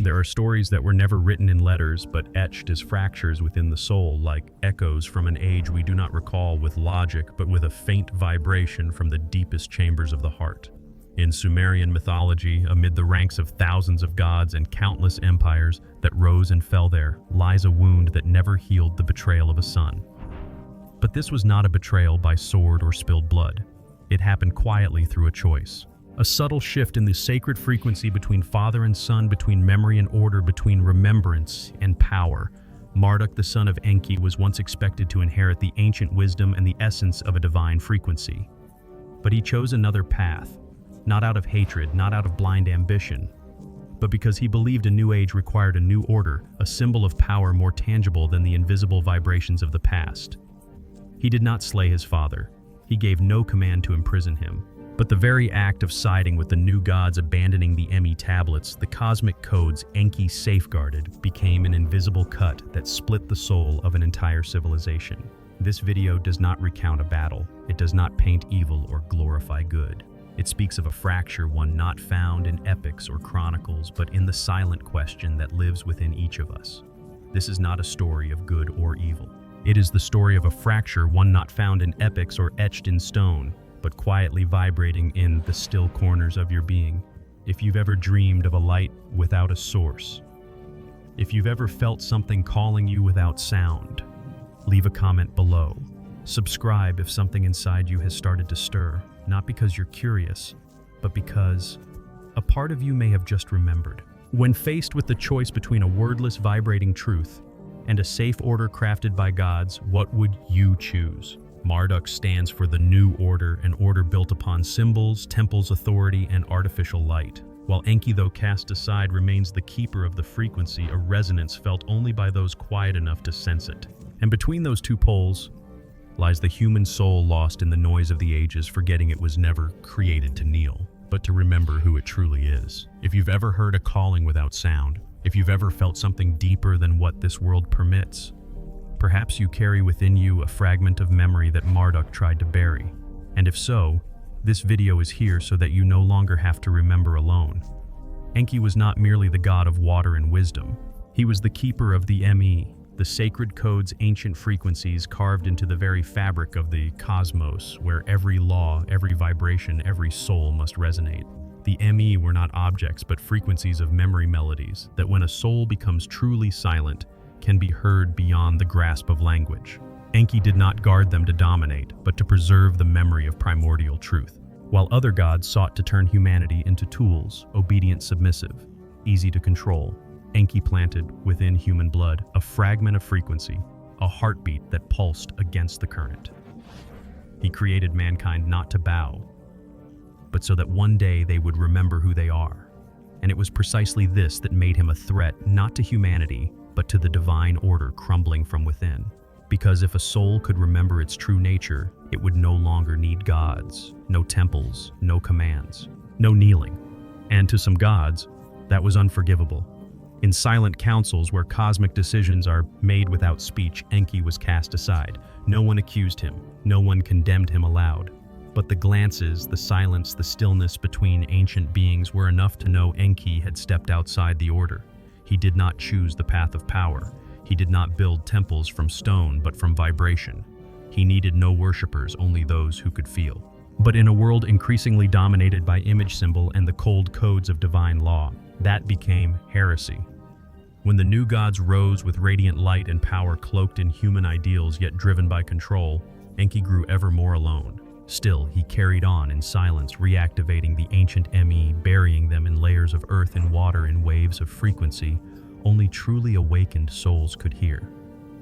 There are stories that were never written in letters, but etched as fractures within the soul, like echoes from an age we do not recall with logic, but with a faint vibration from the deepest chambers of the heart. In Sumerian mythology, amid the ranks of thousands of gods and countless empires that rose and fell there, lies a wound that never healed, the betrayal of a son. But this was not a betrayal by sword or spilled blood. It happened quietly through a choice. A subtle shift in the sacred frequency between father and son, between memory and order, between remembrance and power. Marduk, the son of Enki, was once expected to inherit the ancient wisdom and the essence of a divine frequency. But he chose another path. Not out of hatred, not out of blind ambition, but because he believed a new age required a new order, a symbol of power more tangible than the invisible vibrations of the past. He did not slay his father. He gave no command to imprison him. But the very act of siding with the new gods, abandoning the Emi tablets, the cosmic codes Enki safeguarded, became an invisible cut that split the soul of an entire civilization. This video does not recount a battle. It does not paint evil or glorify good. It speaks of a fracture, one not found in epics or chronicles, but in the silent question that lives within each of us. This is not a story of good or evil. It is the story of a fracture, one not found in epics or etched in stone, but quietly vibrating in the still corners of your being. If you've ever dreamed of a light without a source, if you've ever felt something calling you without sound, leave a comment below. Subscribe if something inside you has started to stir. Not because you're curious, but because a part of you may have just remembered. When faced with the choice between a wordless vibrating truth and a safe order crafted by gods, what would you choose? Marduk stands for the new order, an order built upon symbols, temples, authority, and artificial light. While Enki, though cast aside, remains the keeper of the frequency, a resonance felt only by those quiet enough to sense it. And between those two poles lies the human soul, lost in the noise of the ages, forgetting it was never created to kneel, but to remember who it truly is. If you've ever heard a calling without sound, if you've ever felt something deeper than what this world permits, perhaps you carry within you a fragment of memory that Marduk tried to bury. And if so, this video is here so that you no longer have to remember alone. Enki was not merely the god of water and wisdom. He was the keeper of the Emi, the sacred code's ancient frequencies carved into the very fabric of the cosmos, where every law, every vibration, every soul must resonate. The Emi were not objects, but frequencies of memory melodies that, when a soul becomes truly silent, can be heard beyond the grasp of language. Enki did not guard them to dominate, but to preserve the memory of primordial truth. While other gods sought to turn humanity into tools, obedient, submissive, easy to control, Enki planted within human blood a fragment of frequency, a heartbeat that pulsed against the current. He created mankind not to bow, but so that one day they would remember who they are. And it was precisely this that made him a threat, not to humanity, but to the divine order crumbling from within. Because if a soul could remember its true nature, it would no longer need gods, no temples, no commands, no kneeling. And to some gods, that was unforgivable. In silent councils where cosmic decisions are made without speech, Enki was cast aside. No one accused him, no one condemned him aloud. But the glances, the silence, the stillness between ancient beings were enough to know Enki had stepped outside the order. He did not choose the path of power. He did not build temples from stone, but from vibration. He needed no worshippers, only those who could feel. But in a world increasingly dominated by image symbol and the cold codes of divine law, that became heresy. When the new gods rose with radiant light and power cloaked in human ideals yet driven by control, Enki grew ever more alone. Still, he carried on in silence, reactivating the ancient Emi, burying them in layers of earth and water in waves of frequency only truly awakened souls could hear.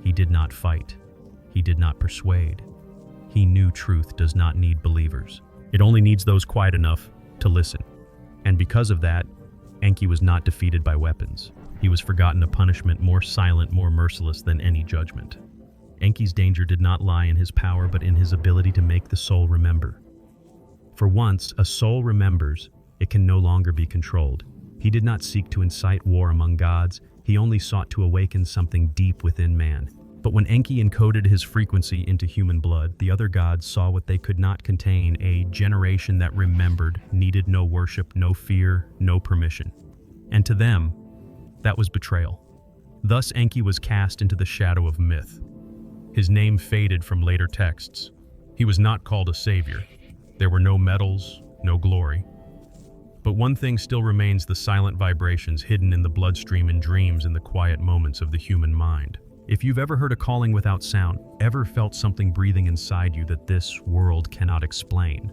He did not fight. He did not persuade. He knew truth does not need believers. It only needs those quiet enough to listen. And because of that, Enki was not defeated by weapons. He was forgotten a punishment more silent, more merciless than any judgment. Enki's danger did not lie in his power, but in his ability to make the soul remember. For once a soul remembers, it can no longer be controlled. He did not seek to incite war among gods. He only sought to awaken something deep within man. But when Enki encoded his frequency into human blood, the other gods saw what they could not contain, a generation that remembered, needed no worship, no fear, no permission. And to them, That was betrayal. Thus Enki was cast into the shadow of myth. His name faded from later texts. He was not called a savior. There were no medals, no glory. But one thing still remains: the silent vibrations hidden in the bloodstream and dreams in the quiet moments of the human mind. If you've ever heard a calling without sound, ever felt something breathing inside you that this world cannot explain,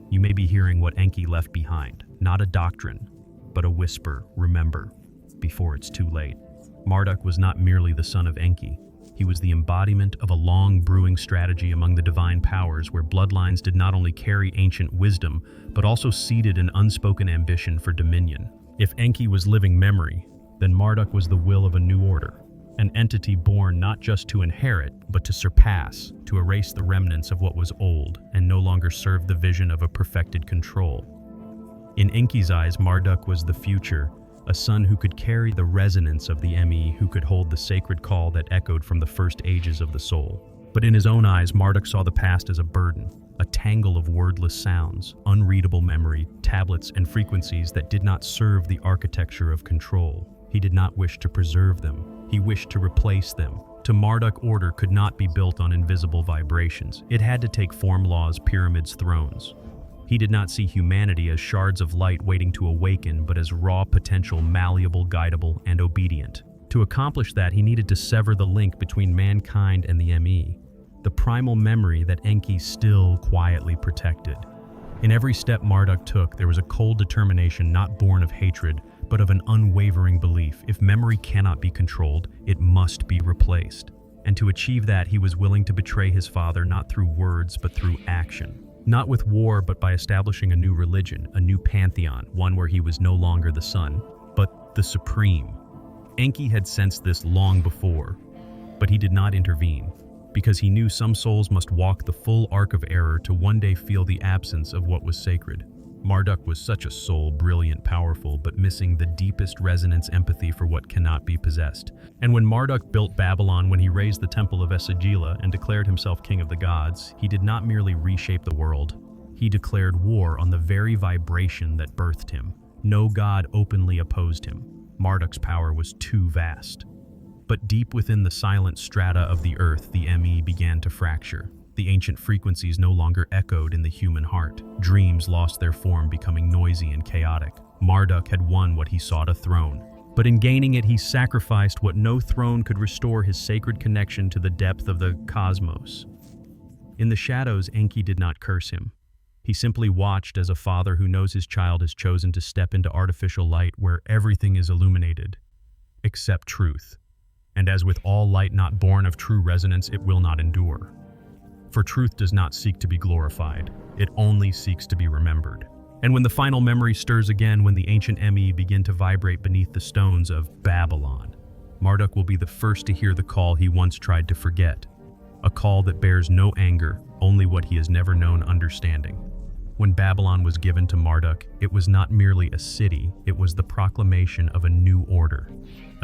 you may be hearing what Enki left behind. Not a doctrine, but a whisper: remember, before it's too late. Marduk was not merely the son of Enki. He was the embodiment of a long brewing strategy among the divine powers, where bloodlines did not only carry ancient wisdom, but also seeded an unspoken ambition for dominion. If Enki was living memory, then Marduk was the will of a new order, an entity born not just to inherit, but to surpass, to erase the remnants of what was old and no longer served the vision of a perfected control. In Enki's eyes, Marduk was the future, a son who could carry the resonance of the me, who could hold the sacred call that echoed from the first ages of the soul. But in his own eyes, Marduk saw the past as a burden, a tangle of wordless sounds, unreadable memory, tablets, and frequencies that did not serve the architecture of control. He did not wish to preserve them. He wished to replace them. To Marduk, order could not be built on invisible vibrations. It had to take form, laws, pyramids, thrones. He did not see humanity as shards of light waiting to awaken, but as raw potential, malleable, guidable, and obedient. To accomplish that, he needed to sever the link between mankind and the me, the primal memory that Enki still quietly protected. In every step Marduk took, there was a cold determination not born of hatred, but of an unwavering belief: if memory cannot be controlled, it must be replaced. And to achieve that, he was willing to betray his father, not through words, but through action. Not with war, but by establishing a new religion, a new pantheon, one where he was no longer the sun, but the supreme. Enki had sensed this long before, but he did not intervene, because he knew some souls must walk the full arc of error to one day feel the absence of what was sacred. Marduk was such a soul, brilliant, powerful, but missing the deepest resonance, empathy for what cannot be possessed. And when Marduk built Babylon, when he raised the temple of etched and declared himself king of the gods, he did not merely reshape the world. He declared war on the very vibration that birthed him. No god openly opposed him. Marduk's power was too vast. But deep within the silent strata of the earth, the me began to fracture. The ancient frequencies no longer echoed in the human heart. Dreams lost their form, becoming noisy and chaotic. Marduk had won what he sought: a throne. But in gaining it, he sacrificed what no throne could restore: his sacred connection to the depth of the cosmos. In the shadows, Enki did not curse him. He simply watched as a father who knows his child has chosen to step into artificial light where everything is illuminated, except truth. And as with all light not born of true resonance, it will not endure. For truth does not seek to be glorified, it only seeks to be remembered. And when the final memory stirs again, when the ancient me begin to vibrate beneath the stones of Babylon, Marduk will be the first to hear the call he once tried to forget. A call that bears no anger, only what he has never known: understanding. When Babylon was given to Marduk, it was not merely a city, it was the proclamation of a new order.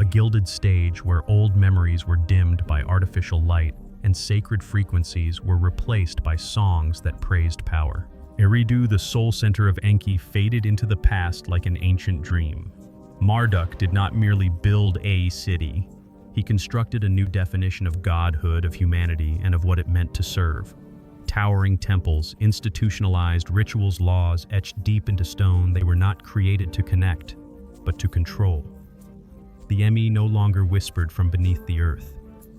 A gilded stage where old memories were dimmed by artificial light, and sacred frequencies were replaced by songs that praised power. Eridu, the soul center of Enki, faded into the past like an ancient dream. Marduk did not merely build a city. He constructed a new definition of godhood, of humanity, and of what it meant to serve. Towering temples, institutionalized rituals, laws etched deep into stone, they were not created to connect, but to control. The me no longer whispered from beneath the earth.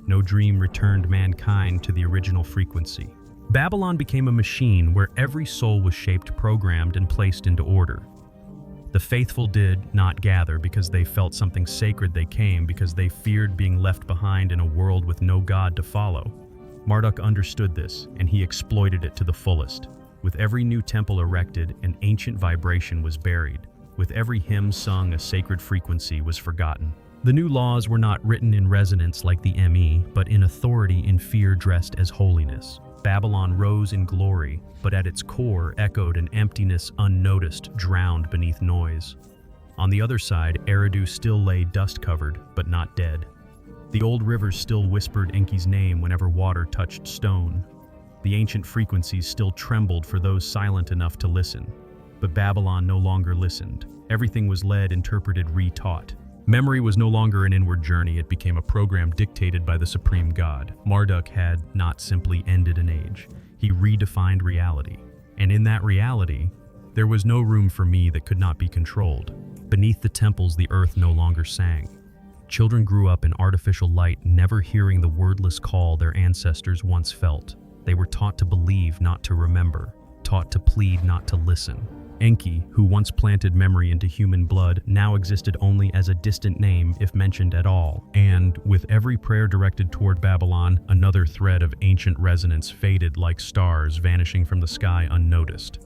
No dream returned mankind to the original frequency. Babylon became a machine where every soul was shaped, programmed, and placed into order. The faithful did not gather because they felt something sacred. They came because they feared being left behind in a world with no god to follow. Marduk understood this, and he exploited it to the fullest. With every new temple erected, an ancient vibration was buried. With every hymn sung, a sacred frequency was forgotten. The new laws were not written in resonance like the me, but in authority, in fear dressed as holiness. Babylon rose in glory, but at its core echoed an emptiness unnoticed, drowned beneath noise. On the other side, Eridu still lay dust-covered, but not dead. The old rivers still whispered Enki's name whenever water touched stone. The ancient frequencies still trembled for those silent enough to listen. But Babylon no longer listened. Everything was led, interpreted, retaught. Memory was no longer an inward journey, it became a program dictated by the supreme God. Marduk had not simply ended an age, he redefined reality. And in that reality, there was no room for me that could not be controlled. Beneath the temples, the earth no longer sang. Children grew up in artificial light, never hearing the wordless call their ancestors once felt. They were taught to believe, not to remember, taught to plead, not to listen. Enki, who once planted memory into human blood, now existed only as a distant name if mentioned at all. And, with every prayer directed toward Babylon, another thread of ancient resonance faded like stars vanishing from the sky unnoticed.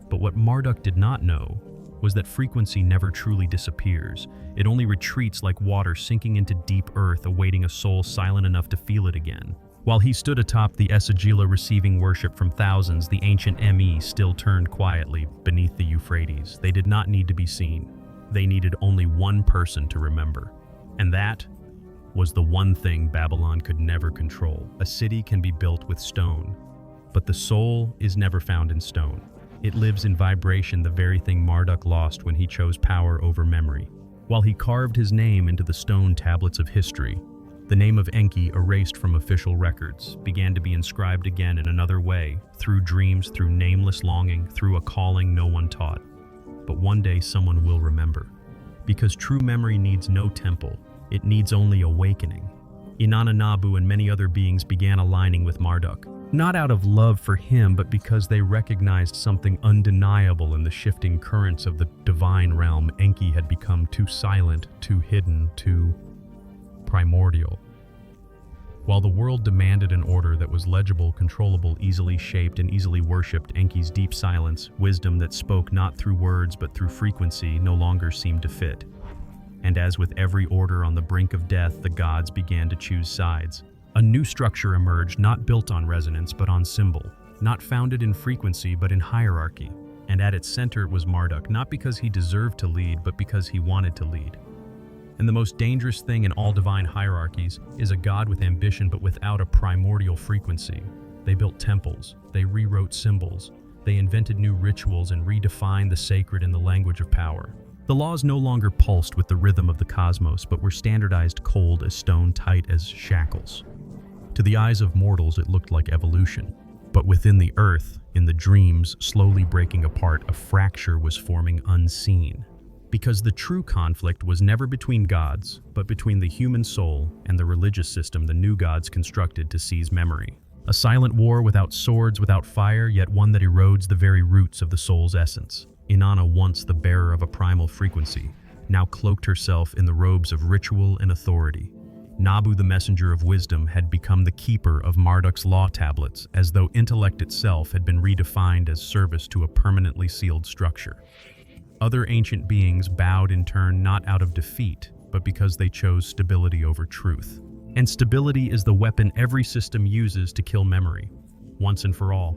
But what Marduk did not know was that frequency never truly disappears. It only retreats like water sinking into deep earth, awaiting a soul silent enough to feel it again. While he stood atop the Esagila receiving worship from thousands, the ancient Me still turned quietly beneath the Euphrates. They did not need to be seen. They needed only one person to remember. And that was the one thing Babylon could never control. A city can be built with stone, but the soul is never found in stone. It lives in vibration, the very thing Marduk lost when he chose power over memory. While he carved his name into the stone tablets of history, the name of Enki, erased from official records, began to be inscribed again in another way, through dreams, through nameless longing, through a calling no one taught. But one day someone will remember. Because true memory needs no temple, it needs only awakening. Anunnaki and many other beings began aligning with Marduk, not out of love for him, but because they recognized something undeniable in the shifting currents of the divine realm. Enki had become too silent, too hidden, too primordial. While the world demanded an order that was legible, controllable, easily shaped, and easily worshipped, Enki's deep silence, wisdom that spoke not through words but through frequency, no longer seemed to fit. And as with every order on the brink of death, the gods began to choose sides. A new structure emerged, not built on resonance but on symbol, not founded in frequency but in hierarchy. And at its center was Marduk, not because he deserved to lead, but because he wanted to lead. And the most dangerous thing in all divine hierarchies is a god with ambition but without a primordial frequency. They built temples, they rewrote symbols, they invented new rituals and redefined the sacred in the language of power. The laws no longer pulsed with the rhythm of the cosmos, but were standardized, cold as stone, tight as shackles. To the eyes of mortals, it looked like evolution. But within the earth, in the dreams slowly breaking apart, a fracture was forming unseen. Because the true conflict was never between gods, but between the human soul and the religious system the new gods constructed to seize memory. A silent war without swords, without fire, yet one that erodes the very roots of the soul's essence. Inanna, once the bearer of a primal frequency, now cloaked herself in the robes of ritual and authority. Nabu, the messenger of wisdom, had become the keeper of Marduk's law tablets, as though intellect itself had been redefined as service to a permanently sealed structure. Other ancient beings bowed in turn, not out of defeat, but because they chose stability over truth. And stability is the weapon every system uses to kill memory, once and for all.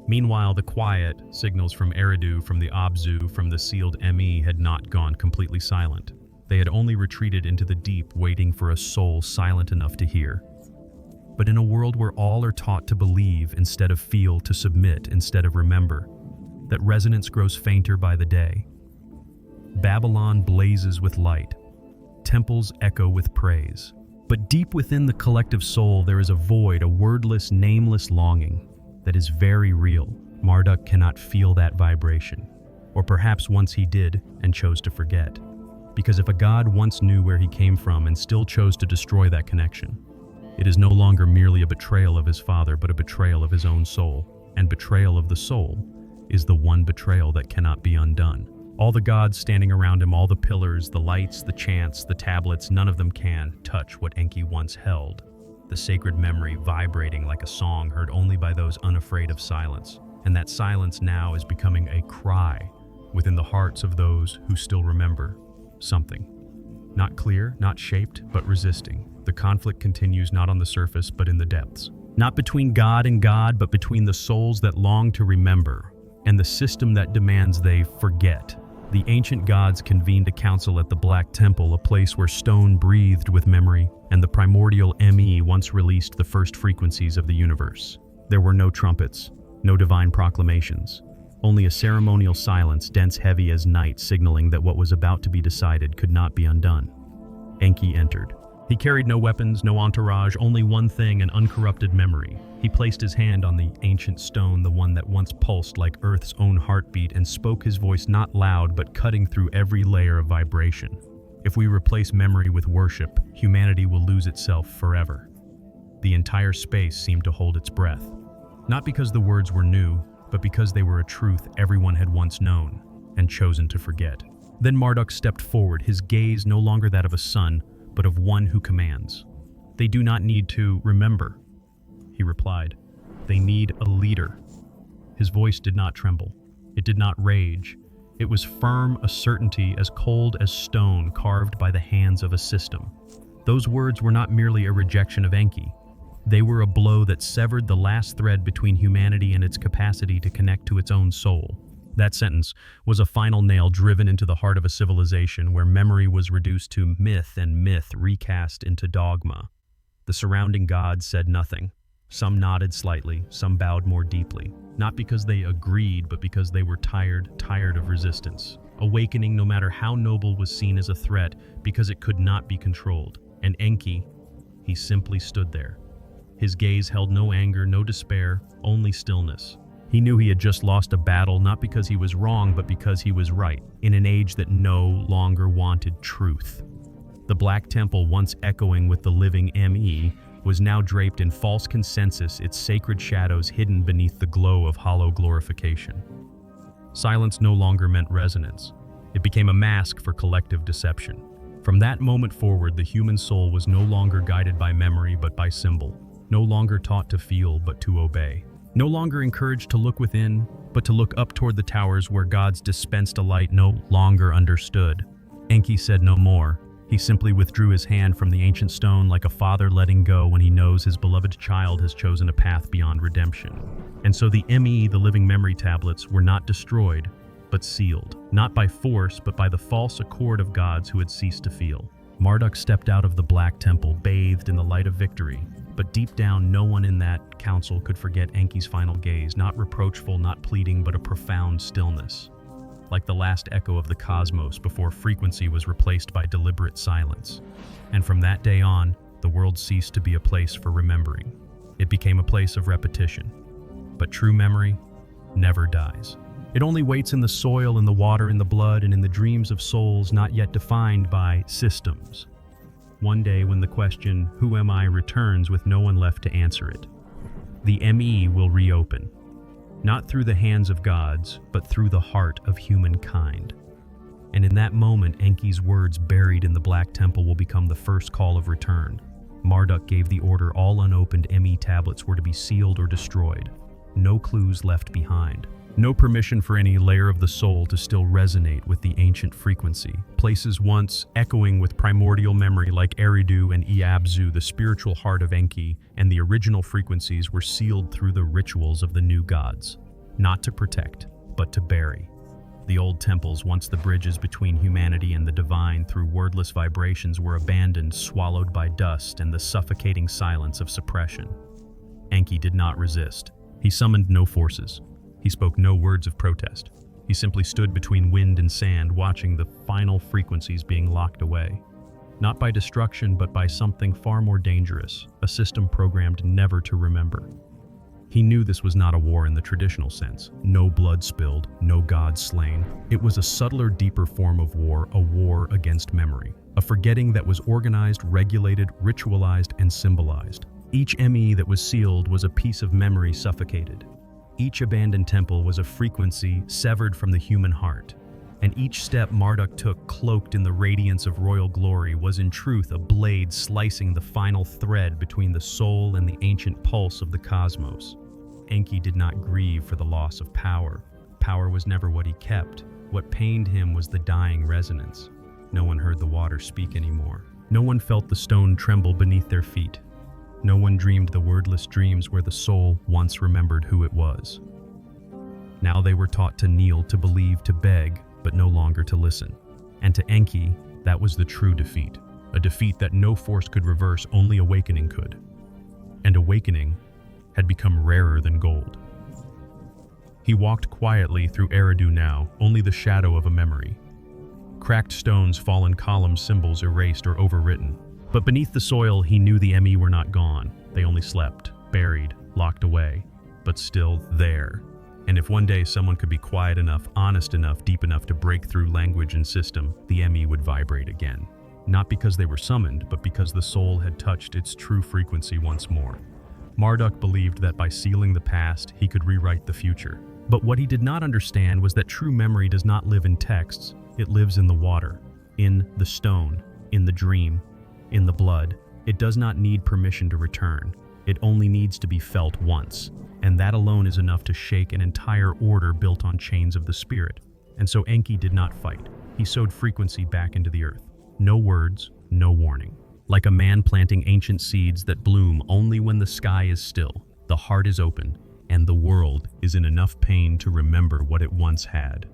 Meanwhile, the quiet signals from Eridu, from the Abzu, from the sealed Me had not gone completely silent. They had only retreated into the deep, waiting for a soul silent enough to hear. But in a world where all are taught to believe instead of feel, to submit instead of remember, that resonance grows fainter by the day. Babylon blazes with light. Temples echo with praise. But deep within the collective soul there is a void, a wordless, nameless longing that is very real. Marduk cannot feel that vibration. Or perhaps once he did and chose to forget. Because if a god once knew where he came from and still chose to destroy that connection, it is no longer merely a betrayal of his father, but a betrayal of his own soul. And betrayal of the soul is the one betrayal that cannot be undone. All the gods standing around him, all the pillars, the lights, the chants, the tablets, none of them can touch what Enki once held. The sacred memory vibrating like a song heard only by those unafraid of silence. And that silence now is becoming a cry within the hearts of those who still remember something. Not clear, not shaped, but resisting. The conflict continues not on the surface, but in the depths. Not between God and God, but between the souls that long to remember and the system that demands they forget. The ancient gods convened a council at the Black Temple, a place where stone breathed with memory, and the primordial Me once released the first frequencies of the universe. There were no trumpets, no divine proclamations, Only a ceremonial silence, dense heavy as night, signaling that what was about to be decided could not be undone. Enki entered. He carried no weapons, no entourage, only one thing, an uncorrupted memory. He placed his hand on the ancient stone, the one that once pulsed like Earth's own heartbeat, and spoke, his voice not loud but cutting through every layer of vibration. If we replace memory with worship, humanity will lose itself forever. The entire space seemed to hold its breath. Not because the words were new, but because they were a truth everyone had once known and chosen to forget. Then Marduk stepped forward, his gaze no longer that of a son, but of one who commands. "They do not need to remember," he replied. "They need a leader." His voice did not tremble. It did not rage. It was firm, a certainty as cold as stone carved by the hands of a system. Those words were not merely a rejection of Enki. They were a blow that severed the last thread between humanity and its capacity to connect to its own soul. That sentence was a final nail driven into the heart of a civilization where memory was reduced to myth and myth recast into dogma. The surrounding gods said nothing. Some nodded slightly, some bowed more deeply, not because they agreed, but because they were tired of resistance. Awakening, no matter how noble, was seen as a threat because it could not be controlled. And Enki, he simply stood there. His gaze held no anger, no despair, only stillness. He knew he had just lost a battle, not because he was wrong, but because he was right, in an age that no longer wanted truth. The Black Temple, once echoing with the living Me, was now draped in false consensus, its sacred shadows hidden beneath the glow of hollow glorification. Silence no longer meant resonance. It became a mask for collective deception. From that moment forward, the human soul was no longer guided by memory but by symbol. No longer taught to feel, but to obey. No longer encouraged to look within, but to look up toward the towers where gods dispensed a light no longer understood. Enki said no more. He simply withdrew his hand from the ancient stone like a father letting go when he knows his beloved child has chosen a path beyond redemption. And so the Me, the living memory tablets, were not destroyed, but sealed. Not by force, but by the false accord of gods who had ceased to feel. Marduk stepped out of the Black Temple, bathed in the light of victory. But deep down, no one in that council could forget Enki's final gaze, not reproachful, not pleading, but a profound stillness. Like the last echo of the cosmos before frequency was replaced by deliberate silence. And from that day on, the world ceased to be a place for remembering. It became a place of repetition. But true memory never dies. It only waits in the soil, in the water, in the blood, and in the dreams of souls not yet defined by systems. One day when the question, "Who am I?" returns with no one left to answer it, the Me will reopen. Not through the hands of gods, but through the heart of humankind. And in that moment, Enki's words buried in the Black Temple will become the first call of return. Marduk gave the order all unopened Me tablets were to be sealed or destroyed. No clues left behind. No permission for any layer of the soul to still resonate with the ancient frequency. Places once echoing with primordial memory like Eridu and Iabzu, the spiritual heart of Enki, and the original frequencies were sealed through the rituals of the new gods. Not to protect, but to bury. The old temples, once the bridges between humanity and the divine through wordless vibrations, were abandoned, swallowed by dust and the suffocating silence of suppression. Enki did not resist. He summoned no forces. He spoke no words of protest. He simply stood between wind and sand, watching the final frequencies being locked away. Not by destruction, but by something far more dangerous, a system programmed never to remember. He knew this was not a war in the traditional sense. No blood spilled, no gods slain. It was a subtler, deeper form of war, a war against memory. A forgetting that was organized, regulated, ritualized, and symbolized. Each Me that was sealed was a piece of memory suffocated. Each abandoned temple was a frequency severed from the human heart. And each step Marduk took, cloaked in the radiance of royal glory, was in truth a blade slicing the final thread between the soul and the ancient pulse of the cosmos. Enki did not grieve for the loss of power. Power was never what he kept. What pained him was the dying resonance. No one heard the water speak anymore. No one felt the stone tremble beneath their feet. No one dreamed the wordless dreams where the soul once remembered who it was. Now they were taught to kneel, to believe, to beg, but no longer to listen. And to Enki, that was the true defeat. A defeat that no force could reverse, only awakening could. And awakening had become rarer than gold. He walked quietly through Eridu now, only the shadow of a memory. Cracked stones, fallen columns, symbols erased or overwritten. But beneath the soil, he knew the ME were not gone. They only slept, buried, locked away, but still there. And if one day someone could be quiet enough, honest enough, deep enough to break through language and system, the ME would vibrate again. Not because they were summoned, but because the soul had touched its true frequency once more. Marduk believed that by sealing the past, he could rewrite the future. But what he did not understand was that true memory does not live in texts, it lives in the water, in the stone, in the dream, in the blood. It does not need permission to return. It only needs to be felt once, and that alone is enough to shake an entire order built on chains of the spirit. And so Enki did not fight. He sowed frequency back into the earth. No words, no warning. Like a man planting ancient seeds that bloom only when the sky is still, the heart is open, and the world is in enough pain to remember what it once had.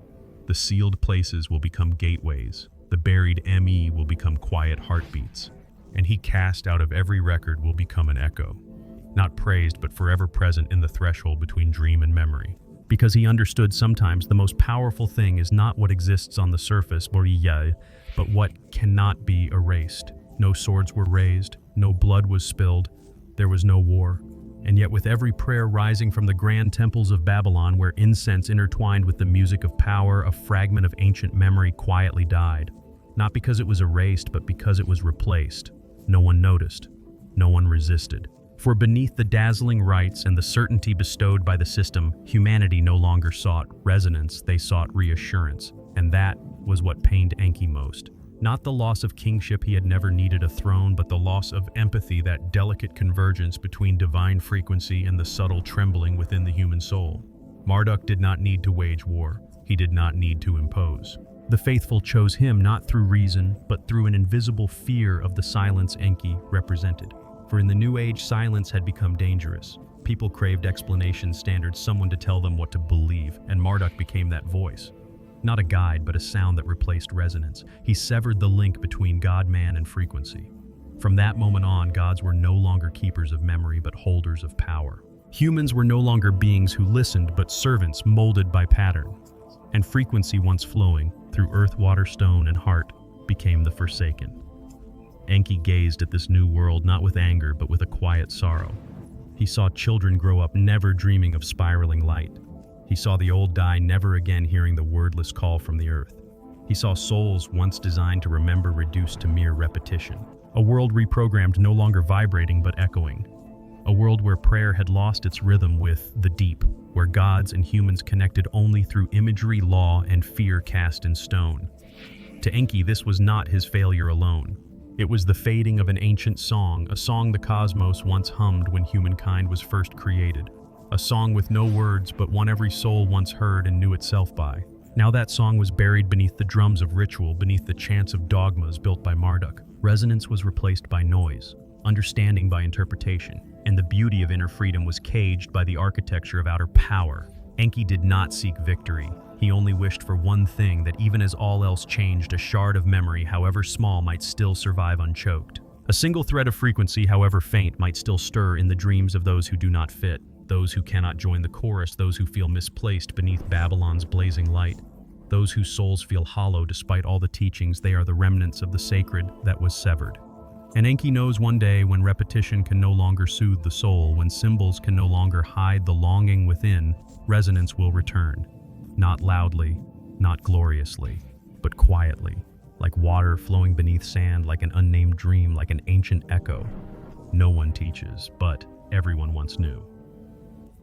The sealed places will become gateways. The buried ME will become quiet heartbeats. And he cast out of every record will become an echo. Not praised, but forever present in the threshold between dream and memory. Because he understood sometimes the most powerful thing is not what exists on the surface, but what cannot be erased. No swords were raised, no blood was spilled, there was no war. And yet with every prayer rising from the grand temples of Babylon, where incense intertwined with the music of power, a fragment of ancient memory quietly died. Not because it was erased, but because it was replaced. No one noticed. No one resisted. For beneath the dazzling rites and the certainty bestowed by the system, humanity no longer sought resonance, they sought reassurance. And that was what pained Enki most. Not the loss of kingship, he had never needed a throne, but the loss of empathy, that delicate convergence between divine frequency and the subtle trembling within the human soul. Marduk did not need to wage war. He did not need to impose. The faithful chose him not through reason, but through an invisible fear of the silence Enki represented. For in the New Age, silence had become dangerous. People craved explanation standards, someone to tell them what to believe, and Marduk became that voice. Not a guide, but a sound that replaced resonance. He severed the link between God, man, and frequency. From that moment on, gods were no longer keepers of memory, but holders of power. Humans were no longer beings who listened, but servants molded by pattern. And frequency, once flowing through earth, water, stone, and heart, became the forsaken. Enki gazed at this new world not with anger, but with a quiet sorrow. He saw children grow up never dreaming of spiraling light. He saw the old die, never again hearing the wordless call from the earth. He saw souls once designed to remember reduced to mere repetition. A world reprogrammed, no longer vibrating but echoing. A world where prayer had lost its rhythm with the deep, where gods and humans connected only through imagery, law, and fear cast in stone. To Enki, this was not his failure alone. It was the fading of an ancient song, a song the cosmos once hummed when humankind was first created. A song with no words, but one every soul once heard and knew itself by. Now that song was buried beneath the drums of ritual, beneath the chants of dogmas built by Marduk. Resonance was replaced by noise, understanding by interpretation, and the beauty of inner freedom was caged by the architecture of outer power. Enki did not seek victory. He only wished for one thing, that even as all else changed, a shard of memory, however small, might still survive unchoked. A single thread of frequency, however faint, might still stir in the dreams of those who do not fit. Those who cannot join the chorus, those who feel misplaced beneath Babylon's blazing light, those whose souls feel hollow despite all the teachings. They are the remnants of the sacred that was severed. And Enki knows one day, when repetition can no longer soothe the soul, when symbols can no longer hide the longing within, resonance will return. Not loudly, not gloriously, but quietly, like water flowing beneath sand, like an unnamed dream, like an ancient echo. No one teaches, but everyone once knew.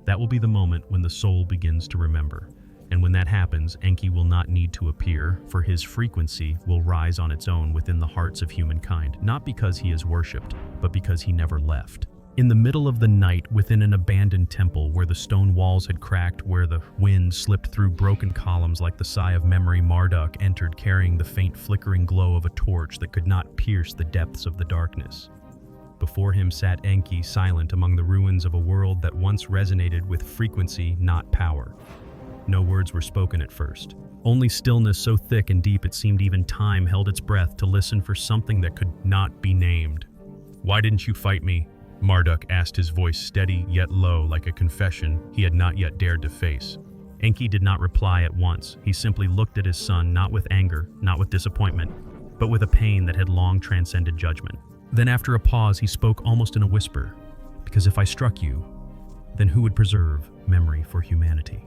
That will be the moment when the soul begins to remember. And when that happens, Enki will not need to appear, for his frequency will rise on its own within the hearts of humankind, not because he is worshipped, but because he never left. In the middle of the night, within an abandoned temple, where the stone walls had cracked, where the wind slipped through broken columns like the sigh of memory, Marduk entered carrying the faint flickering glow of a torch that could not pierce the depths of the darkness. Before him sat Enki, silent among the ruins of a world that once resonated with frequency, not power. No words were spoken at first. Only stillness so thick and deep it seemed even time held its breath to listen for something that could not be named. "Why didn't you fight me?" Marduk asked, his voice steady yet low, like a confession he had not yet dared to face. Enki did not reply at once. He simply looked at his son, not with anger, not with disappointment, but with a pain that had long transcended judgment. Then after a pause, he spoke almost in a whisper, "Because if I struck you, then who would preserve memory for humanity?"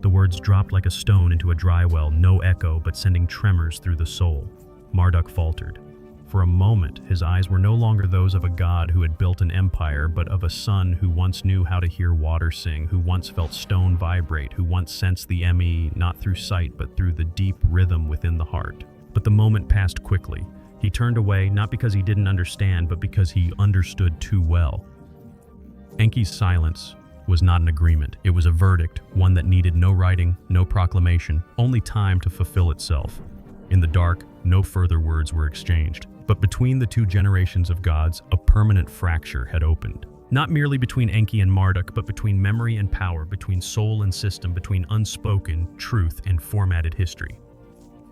The words dropped like a stone into a dry well, no echo, but sending tremors through the soul. Marduk faltered. For a moment, his eyes were no longer those of a god who had built an empire, but of a son who once knew how to hear water sing, who once felt stone vibrate, who once sensed the ME not through sight, but through the deep rhythm within the heart. But the moment passed quickly. He turned away, not because he didn't understand, but because he understood too well. Enki's silence was not an agreement. It was a verdict, one that needed no writing, no proclamation, only time to fulfill itself. In the dark, no further words were exchanged. But between the two generations of gods, a permanent fracture had opened. Not merely between Enki and Marduk, but between memory and power, between soul and system, between unspoken truth and formatted history.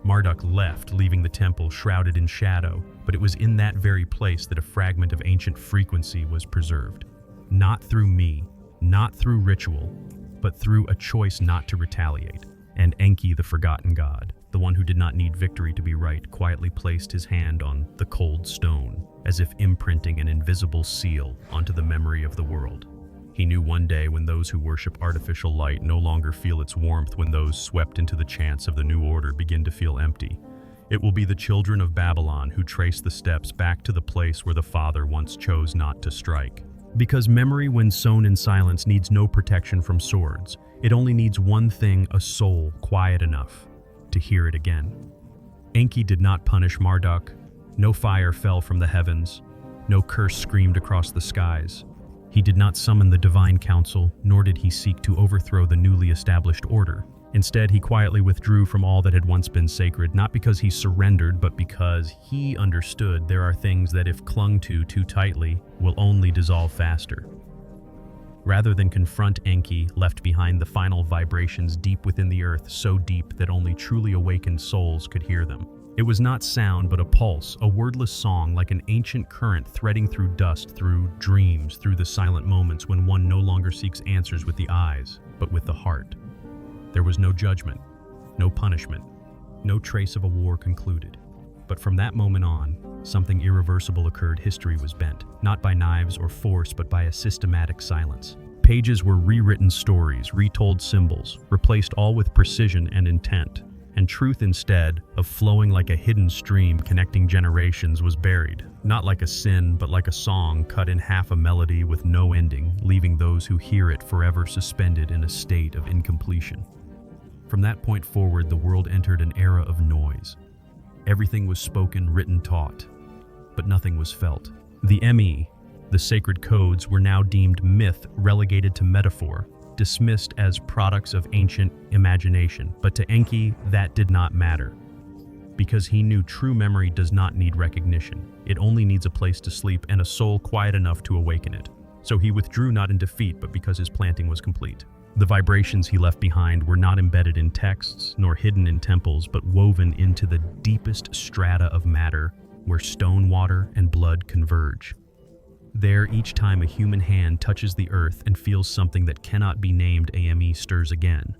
Marduk left, leaving the temple shrouded in shadow, but it was in that very place that a fragment of ancient frequency was preserved. Not through me, not through ritual, but through a choice not to retaliate. And Enki, the forgotten god, the one who did not need victory to be right, quietly placed his hand on the cold stone, as if imprinting an invisible seal onto the memory of the world. He knew one day when those who worship artificial light no longer feel its warmth, when those swept into the chants of the new order begin to feel empty. It will be the children of Babylon who trace the steps back to the place where the Father once chose not to strike. Because memory, when sown in silence, needs no protection from swords. It only needs one thing: a soul quiet enough to hear it again. Enki did not punish Marduk. No fire fell from the heavens. No curse screamed across the skies. He did not summon the divine council, nor did he seek to overthrow the newly established order. Instead, he quietly withdrew from all that had once been sacred, not because he surrendered, but because he understood there are things that, if clung to too tightly, will only dissolve faster. Rather than confront Enki, left behind the final vibrations deep within the earth, so deep that only truly awakened souls could hear them. It was not sound, but a pulse, a wordless song, like an ancient current threading through dust, through dreams, through the silent moments when one no longer seeks answers with the eyes, but with the heart. There was no judgment, no punishment, no trace of a war concluded. But from that moment on, something irreversible occurred. History was bent, not by knives or force, but by a systematic silence. Pages were rewritten stories, retold symbols, replaced all with precision and intent. And truth, instead of flowing like a hidden stream connecting generations, was buried, not like a sin, but like a song cut in half, a melody with no ending, leaving those who hear it forever suspended in a state of incompletion. From that point forward, the world entered an era of noise. Everything was spoken, written, taught, but nothing was felt. The ME, the sacred codes, were now deemed myth, relegated to metaphor, dismissed as products of ancient imagination. But to Enki, that did not matter, because he knew true memory does not need recognition. It only needs a place to sleep and a soul quiet enough to awaken it. So he withdrew, not in defeat, but because his planting was complete. The vibrations he left behind were not embedded in texts, nor hidden in temples, but woven into the deepest strata of matter, where stone, water, and blood converge. There, each time a human hand touches the earth and feels something that cannot be named, AME stirs again.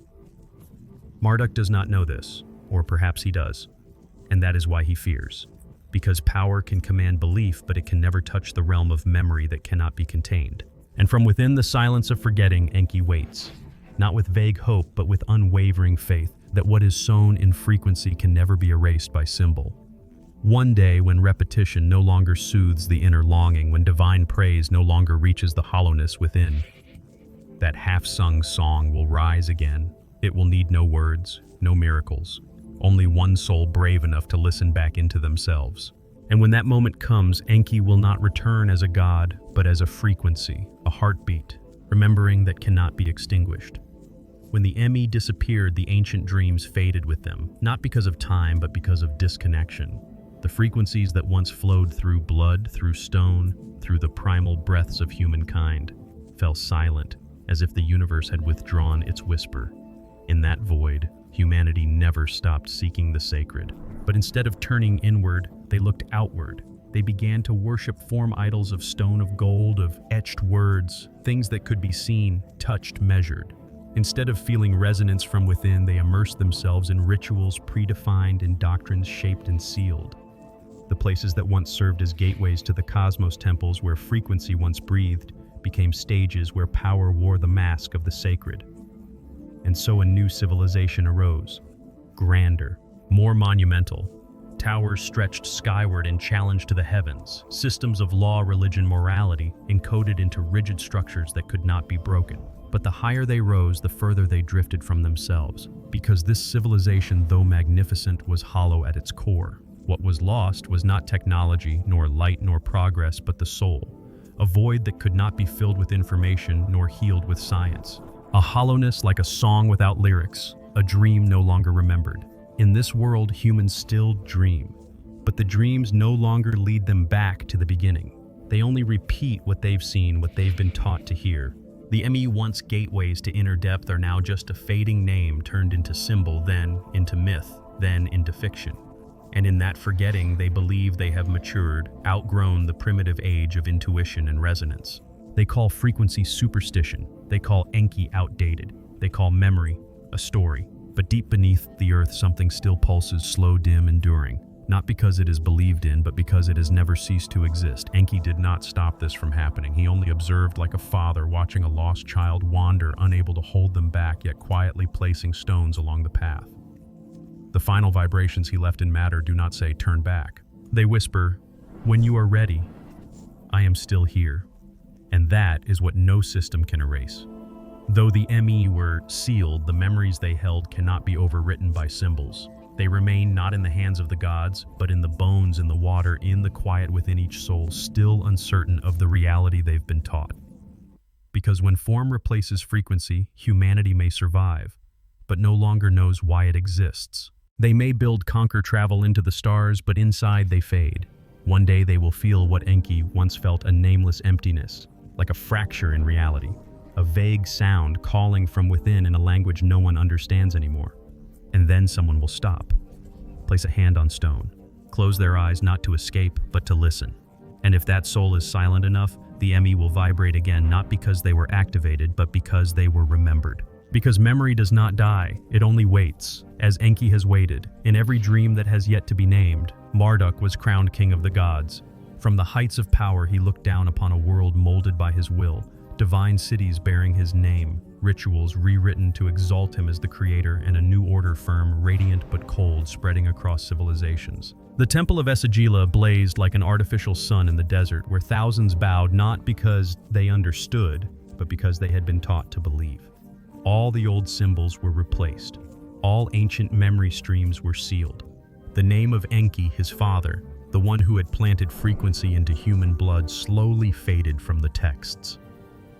Marduk does not know this, or perhaps he does, and that is why he fears. Because power can command belief, but it can never touch the realm of memory that cannot be contained. And from within the silence of forgetting, Enki waits. Not with vague hope, but with unwavering faith that what is sown in frequency can never be erased by symbol. One day, when repetition no longer soothes the inner longing, when divine praise no longer reaches the hollowness within, that half-sung song will rise again. It will need no words, no miracles, only one soul brave enough to listen back into themselves. And when that moment comes, Enki will not return as a god, but as a frequency, a heartbeat, remembering that cannot be extinguished. When the ME disappeared, the ancient dreams faded with them, not because of time, but because of disconnection. The frequencies that once flowed through blood, through stone, through the primal breaths of humankind, fell silent, as if the universe had withdrawn its whisper. In that void, humanity never stopped seeking the sacred. But instead of turning inward, they looked outward. They began to worship form idols of stone, of gold, of etched words, things that could be seen, touched, measured. Instead of feeling resonance from within, they immerse themselves in rituals predefined and doctrines shaped and sealed. The places that once served as gateways to the cosmos, temples where frequency once breathed, became stages where power wore the mask of the sacred. And so a new civilization arose, grander, more monumental. Towers stretched skyward in challenge to the heavens, systems of law, religion, morality, encoded into rigid structures that could not be broken. But the higher they rose, the further they drifted from themselves, because this civilization, though magnificent, was hollow at its core. What was lost was not technology, nor light, nor progress, but the soul, a void that could not be filled with information, nor healed with science. A hollowness like a song without lyrics, a dream no longer remembered. In this world, humans still dream, but the dreams no longer lead them back to the beginning. They only repeat what they've seen, what they've been taught to hear. The once gateways to inner depth are now just a fading name turned into symbol, then into myth, then into fiction. And in that forgetting, they believe they have matured, outgrown the primitive age of intuition and resonance. They call frequency superstition. They call enki outdated. They call memory a story. But deep beneath the earth, something still pulses, slow, dim, enduring. Not because it is believed in, but because it has never ceased to exist. Enki did not stop this from happening. He only observed like a father watching a lost child wander, unable to hold them back, yet quietly placing stones along the path. The final vibrations he left in matter do not say, "Turn back." They whisper, "When you are ready, I am still here." And that is what no system can erase. Though the were sealed, the memories they held cannot be overwritten by symbols. They remain not in the hands of the gods, but in the bones, in the water, in the quiet within each soul, still uncertain of the reality they've been taught. Because when form replaces frequency, humanity may survive, but no longer knows why it exists. They may build, conquer, travel into the stars, but inside they fade. One day they will feel what Enki once felt, a nameless emptiness, like a fracture in reality. A vague sound calling from within in a language no one understands anymore. And then someone will stop, place a hand on stone, close their eyes not to escape, but to listen. And if that soul is silent enough, the will vibrate again, not because they were activated, but because they were remembered. Because memory does not die, it only waits, as Enki has waited. In every dream that has yet to be named, Marduk was crowned king of the gods. From the heights of power, he looked down upon a world molded by his will. Divine cities bearing his name, rituals rewritten to exalt him as the creator, and a new order firm, radiant but cold, spreading across civilizations. The temple of etched blazed like an artificial sun in the desert, where thousands bowed not because they understood, but because they had been taught to believe. All the old symbols were replaced. All ancient memory streams were sealed. The name of Enki, his father, the one who had planted frequency into human blood, slowly faded from the texts.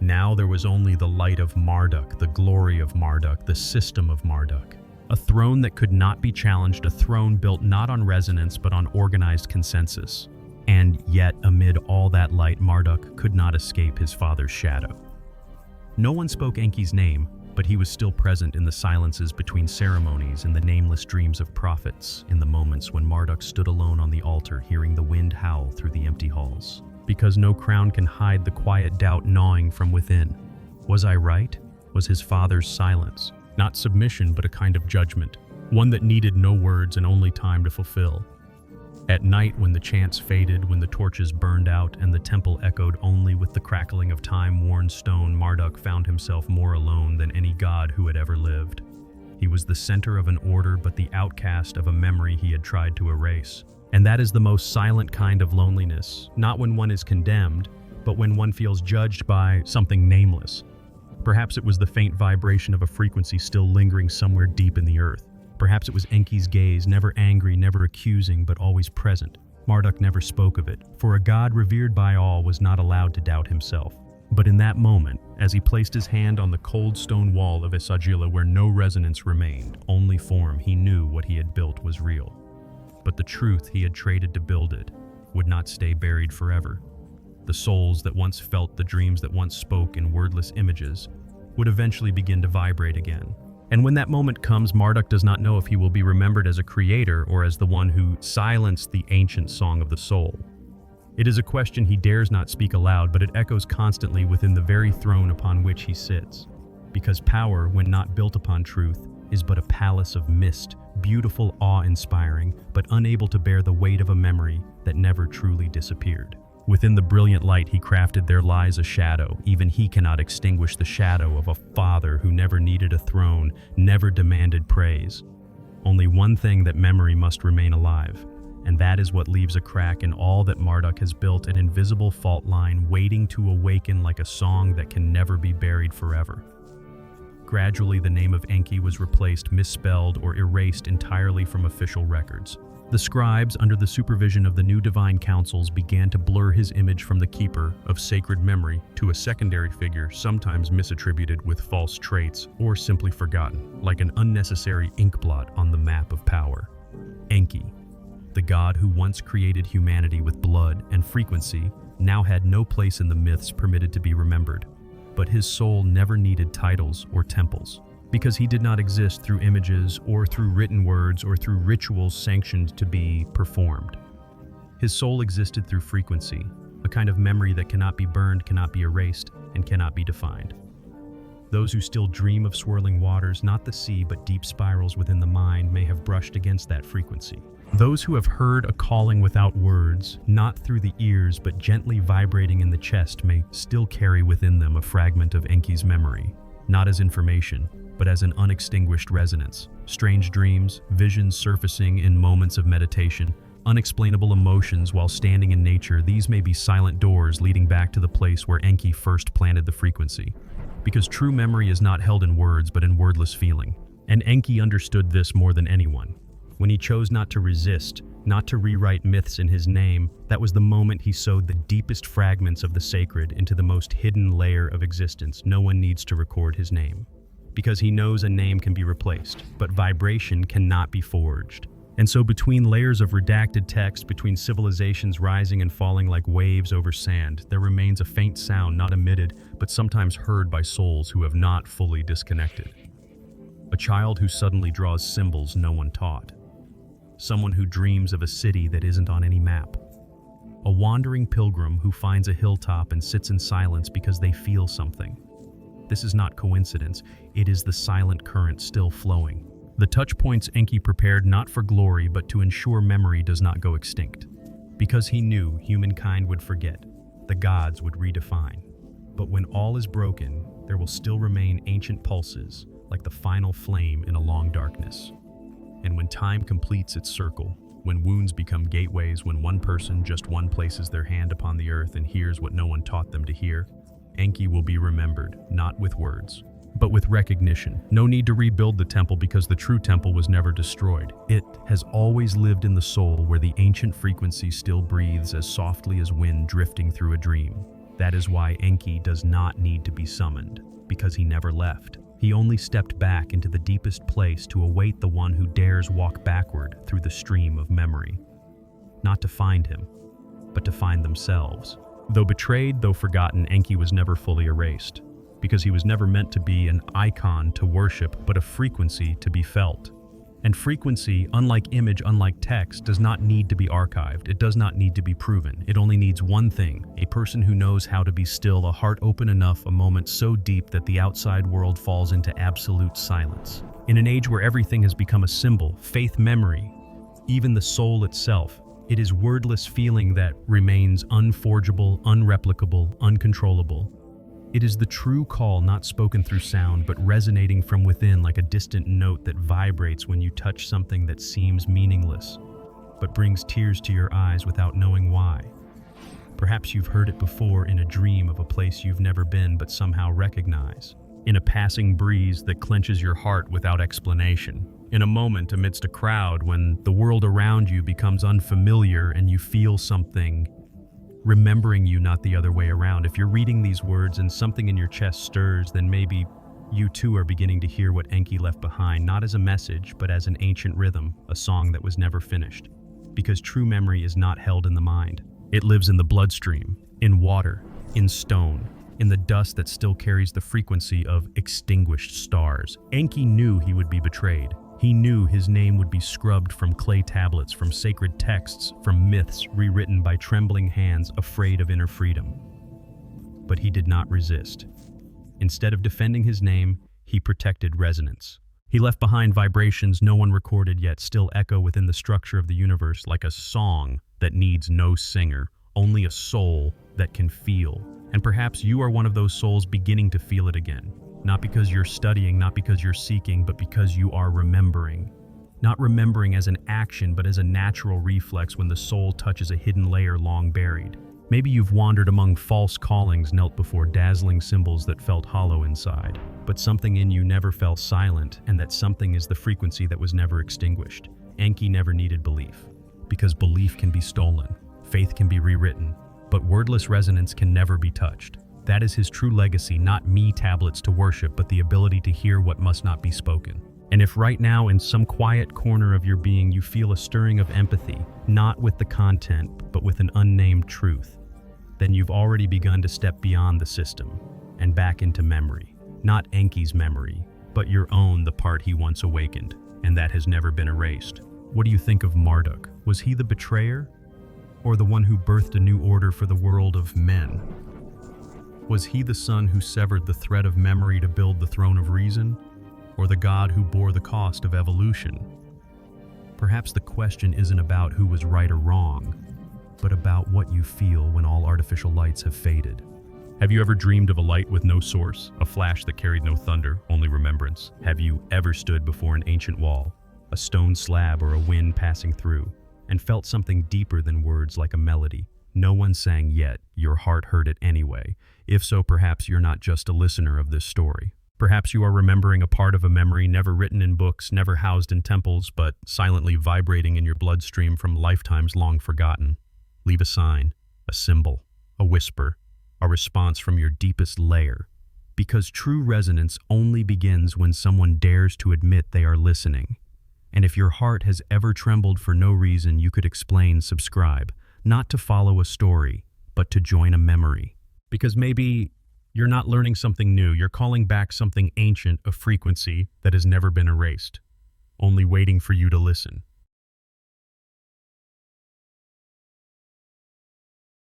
Now there was only the light of Marduk, the glory of Marduk, the system of Marduk. A throne that could not be challenged, a throne built not on resonance but on organized consensus. And yet, amid all that light, Marduk could not escape his father's shadow. No one spoke Enki's name, but he was still present in the silences between ceremonies, in the nameless dreams of prophets, in the moments when Marduk stood alone on the altar, hearing the wind howl through the empty halls. Because no crown can hide the quiet doubt gnawing from within. Was I right? Was his father's silence not submission, but a kind of judgment, one that needed no words and only time to fulfill? At night, when the chants faded, when the torches burned out and the temple echoed only with the crackling of time-worn stone, Marduk found himself more alone than any god who had ever lived. He was the center of an order, but the outcast of a memory he had tried to erase. And that is the most silent kind of loneliness, not when one is condemned, but when one feels judged by something nameless. Perhaps it was the faint vibration of a frequency still lingering somewhere deep in the earth. Perhaps it was Enki's gaze, never angry, never accusing, but always present. Marduk never spoke of it, for a god revered by all was not allowed to doubt himself. But in that moment, as he placed his hand on the cold stone wall of etched where no resonance remained, only form, he knew what he had built was real. But the truth he had traded to build it would not stay buried forever. The souls that once felt, the dreams that once spoke in wordless images, would eventually begin to vibrate again. And when that moment comes, Marduk does not know if he will be remembered as a creator or as the one who silenced the ancient song of the soul. It is a question he dares not speak aloud, but it echoes constantly within the very throne upon which he sits. because power, when not built upon truth, is but a palace of mist, beautiful, awe-inspiring, but unable to bear the weight of a memory that never truly disappeared. Within the brilliant light he crafted there lies a shadow. Even he cannot extinguish the shadow of a father who never needed a throne, never demanded praise. Only one thing that memory must remain alive, and that is what leaves a crack in all that Marduk has built, an invisible fault line waiting to awaken like a song that can never be buried forever. Gradually, the name of Enki was replaced, misspelled, or erased entirely from official records. The scribes, under the supervision of the new divine councils, began to blur his image from the keeper of sacred memory to a secondary figure, sometimes misattributed with false traits or simply forgotten, like an unnecessary ink blot on the map of power. Enki, the god who once created humanity with blood and frequency, now had no place in the myths permitted to be remembered. But his soul never needed titles or temples, because he did not exist through images or through written words or through rituals sanctioned to be performed. His soul existed through frequency, a kind of memory that cannot be burned, cannot be erased, and cannot be defined. Those who still dream of swirling waters, not the sea but deep spirals within the mind, may have brushed against that frequency. Those who have heard a calling without words, not through the ears but gently vibrating in the chest, may still carry within them a fragment of Enki's memory, not as information, but as an unextinguished resonance. Strange dreams, visions surfacing in moments of meditation, unexplainable emotions while standing in nature, these may be silent doors leading back to the place where Enki first planted the frequency. Because true memory is not held in words but in wordless feeling. And Enki understood this more than anyone. When he chose not to resist, not to rewrite myths in his name, that was the moment he sowed the deepest fragments of the sacred into the most hidden layer of existence. No one needs to record his name, because he knows a name can be replaced, but vibration cannot be forged. And so between layers of redacted text, between civilizations rising and falling like waves over sand, there remains a faint sound not emitted, but sometimes heard by souls who have not fully disconnected. A child who suddenly draws symbols no one taught. Someone who dreams of a city that isn't on any map. A wandering pilgrim who finds a hilltop and sits in silence because they feel something. This is not coincidence, it is the silent current still flowing. The touch points Enki prepared not for glory but to ensure memory does not go extinct. Because he knew humankind would forget, the gods would redefine. But when all is broken, there will still remain ancient pulses, like the final flame in a long darkness. And when time completes its circle, when wounds become gateways, when one person, just one, places their hand upon the earth and hears what no one taught them to hear, Enki will be remembered, not with words, but with recognition. No need to rebuild the temple because the true temple was never destroyed. It has always lived in the soul where the ancient frequency still breathes as softly as wind drifting through a dream. That is why Enki does not need to be summoned, because he never left. He only stepped back into the deepest place to await the one who dares walk backward through the stream of memory. Not to find him, but to find themselves. Though betrayed, though forgotten, Enki was never fully erased, because he was never meant to be an icon to worship, but a frequency to be felt. And frequency, unlike image, unlike text, does not need to be archived. It does not need to be proven. It only needs one thing: a person who knows how to be still, a heart open enough, a moment so deep that the outside world falls into absolute silence. In an age where everything has become a symbol, faith, memory, even the soul itself, it is wordless feeling that remains unforgeable, unreplicable, uncontrollable. It is the true call not spoken through sound, but resonating from within like a distant note that vibrates when you touch something that seems meaningless, but brings tears to your eyes without knowing why. Perhaps you've heard it before in a dream of a place you've never been but somehow recognize. In a passing breeze that clenches your heart without explanation. In a moment amidst a crowd when the world around you becomes unfamiliar and you feel something remembering you, not the other way around. If you're reading these words and something in your chest stirs, then maybe you too are beginning to hear what Enki left behind, not as a message, but as an ancient rhythm, a song that was never finished. Because true memory is not held in the mind. It lives in the bloodstream, in water, in stone, in the dust that still carries the frequency of extinguished stars. Enki knew he would be betrayed. He knew his name would be scrubbed from clay tablets, from sacred texts, from myths rewritten by trembling hands afraid of inner freedom. But he did not resist. Instead of defending his name, he protected resonance. He left behind vibrations no one recorded yet still echo within the structure of the universe like a song that needs no singer, only a soul that can feel. And perhaps you are one of those souls beginning to feel it again. Not because you're studying, not because you're seeking, but because you are remembering. Not remembering as an action, but as a natural reflex when the soul touches a hidden layer long buried. Maybe you've wandered among false callings, knelt before dazzling symbols that felt hollow inside. But something in you never fell silent, and that something is the frequency that was never extinguished. Enki never needed belief, because belief can be stolen, faith can be rewritten, but wordless resonance can never be touched. That is his true legacy, not me tablets to worship, but the ability to hear what must not be spoken. And if right now in some quiet corner of your being you feel a stirring of empathy, not with the content, but with an unnamed truth, then you've already begun to step beyond the system and back into memory. Not Enki's memory, but your own, the part he once awakened, and that has never been erased. What do you think of Marduk? Was he the betrayer? Or the one who birthed a new order for the world of men? Was he the son who severed the thread of memory to build the throne of reason? Or the god who bore the cost of evolution? Perhaps the question isn't about who was right or wrong, but about what you feel when all artificial lights have faded. Have you ever dreamed of a light with no source, a flash that carried no thunder, only remembrance? Have you ever stood before an ancient wall, a stone slab or a wind passing through, and felt something deeper than words like a melody? No one sang yet, your heart heard it anyway. If so, perhaps you're not just a listener of this story. Perhaps you are remembering a part of a memory never written in books, never housed in temples, but silently vibrating in your bloodstream from lifetimes long forgotten. Leave a sign, a symbol, a whisper, a response from your deepest layer. Because true resonance only begins when someone dares to admit they are listening. And if your heart has ever trembled for no reason, you could explain, subscribe, not to follow a story, but to join a memory. Because maybe you're not learning something new, you're calling back something ancient, a frequency that has never been erased, only waiting for you to listen.